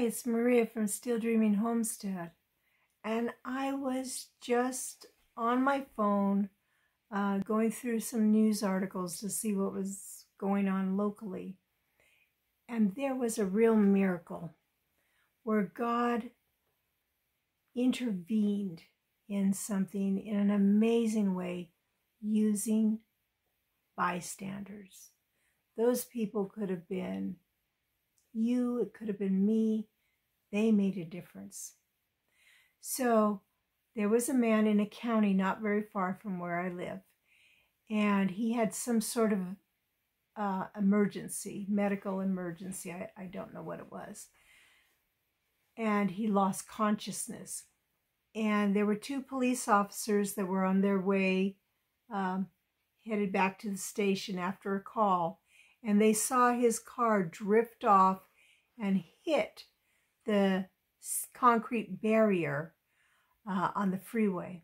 it's Maria from Still Dreaming Homestead, and I was just on my phone going through some news articles to see what was going on locally, and there was a real miracle where God intervened in something in an amazing way using bystanders. Those people could have been you, it could have been me. They made a difference. So there was a man in a county not very far from where I live, and he had some sort of emergency, medical emergency. I don't know what it was. And he lost consciousness. And there were two police officers that were on their way, headed back to the station after a call. And they saw his car drift off and hit the concrete barrier on the freeway.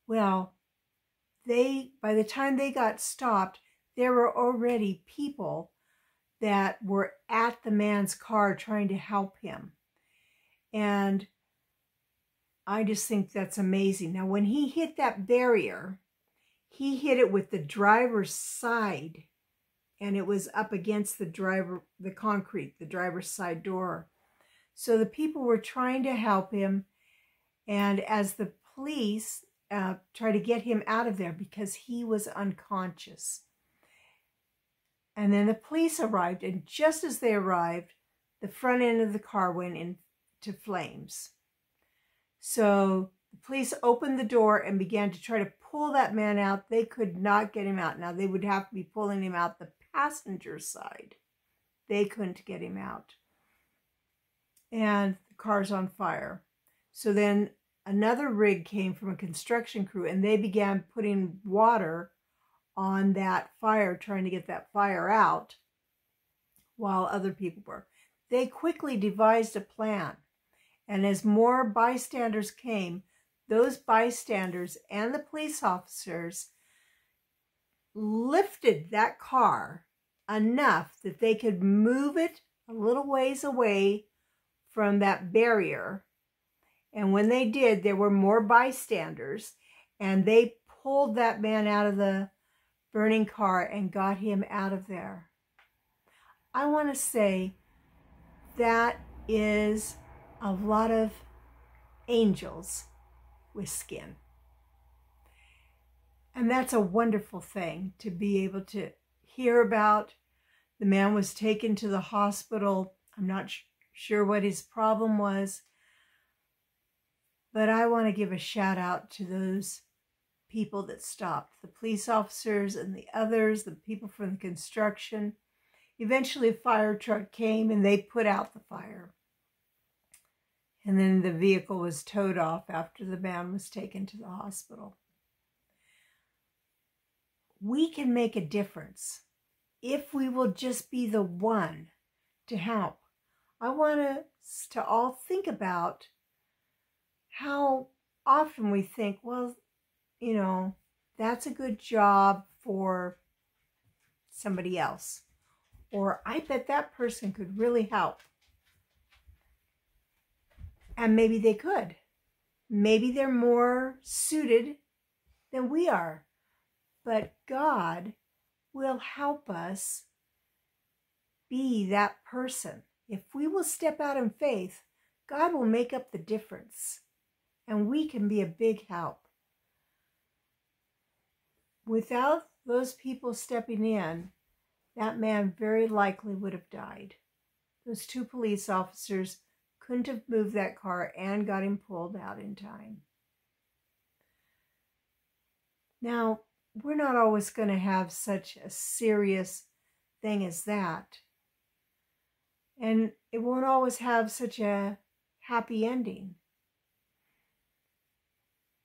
Well, by the time they got stopped, there were already people that were at the man's car trying to help him. And I just think that's amazing. Now, when he hit that barrier, he hit it with the driver's side, and it was up against the concrete, the driver's side door. So the people were trying to help him, and as the police tried to get him out of there because he was unconscious. And then the police arrived, and just as they arrived, the front end of the car went into flames. So the police opened the door and began to try to pull that man out. They could not get him out. Now, they would have to be pulling him out the passenger side. They couldn't get him out. And the car's on fire. So then another rig came from a construction crew, and they began putting water on that fire, trying to get that fire out while other people were. They quickly devised a plan. And as more bystanders came, those bystanders and the police officers lifted that car enough that they could move it a little ways away from that barrier. And when they did, there were more bystanders, and they pulled that man out of the burning car and got him out of there. I want to say that is a lot of angels with skin. And that's a wonderful thing to be able to hear about. The man was taken to the hospital. I'm not sure what his problem was, but I want to give a shout out to those people that stopped, the police officers and the others, the people from the construction. Eventually a fire truck came and they put out the fire. And then the vehicle was towed off after the man was taken to the hospital. We can make a difference if we will just be the one to help. I want us to all think about how often we think, well, you know, that's a good job for somebody else. Or I bet that person could really help. And maybe they could. Maybe they're more suited than we are. But God will help us be that person. If we will step out in faith, God will make up the difference. And we can be a big help. Without those people stepping in, that man very likely would have died. Those two police officers couldn't have moved that car and got him pulled out in time. Now, we're not always going to have such a serious thing as that. And it won't always have such a happy ending.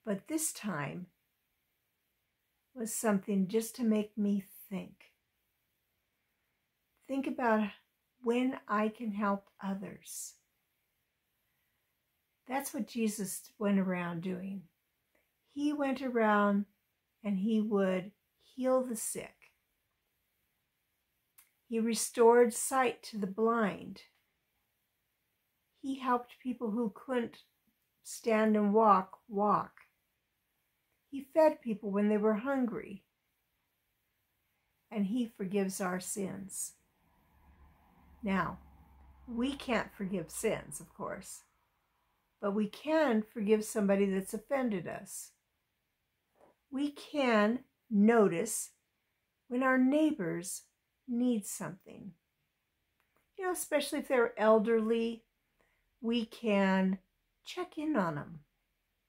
But this time was something just to make me think. Think about when I can help others. That's what Jesus went around doing. He went around and he would heal the sick. He restored sight to the blind. He helped people who couldn't stand and walk. He fed people when they were hungry. And he forgives our sins. Now, we can't forgive sins, of course, but we can forgive somebody that's offended us. We can notice when our neighbors need something. You know, especially if they're elderly, we can check in on them.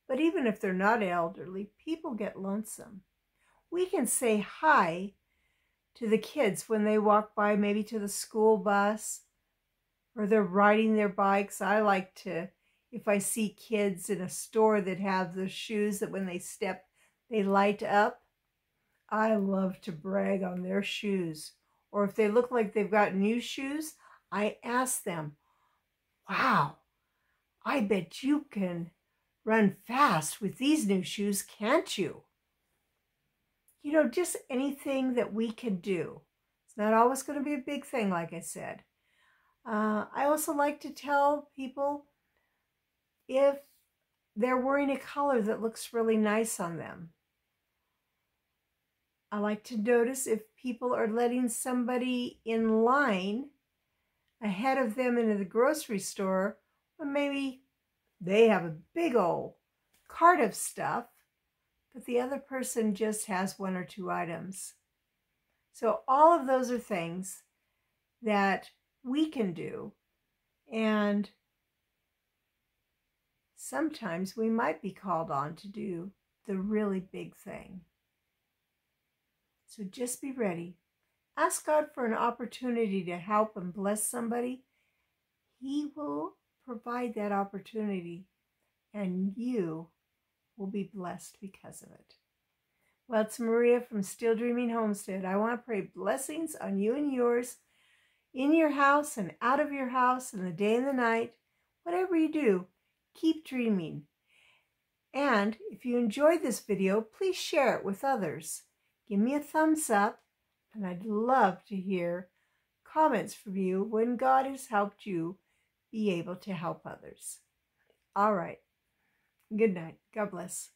But even if they're not elderly, people get lonesome. We can say hi to the kids when they walk by, maybe to the school bus, or they're riding their bikes. I like to, if I see kids in a store that have the shoes that when they step, they light up, I love to brag on their shoes. Or if they look like they've got new shoes, I ask them, wow, I bet you can run fast with these new shoes, can't you? You know, just anything that we can do. It's not always going to be a big thing, like I said. I also like to tell people if they're wearing a color that looks really nice on them. I like to notice if people are letting somebody in line ahead of them into the grocery store, or maybe they have a big old cart of stuff, but the other person just has 1 or 2 items. So all of those are things that we can do, and sometimes we might be called on to do the really big thing. So just be ready. Ask God for an opportunity to help and bless somebody. He will provide that opportunity, and you will be blessed because of it. Well, it's Maria from Still Dreaming Homestead. I want to pray blessings on you and yours, in your house and out of your house, in the day and the night. Whatever you do, keep dreaming. And if you enjoyed this video, please share it with others. Give me a thumbs up, and I'd love to hear comments from you when God has helped you be able to help others. All right. Good night. God bless.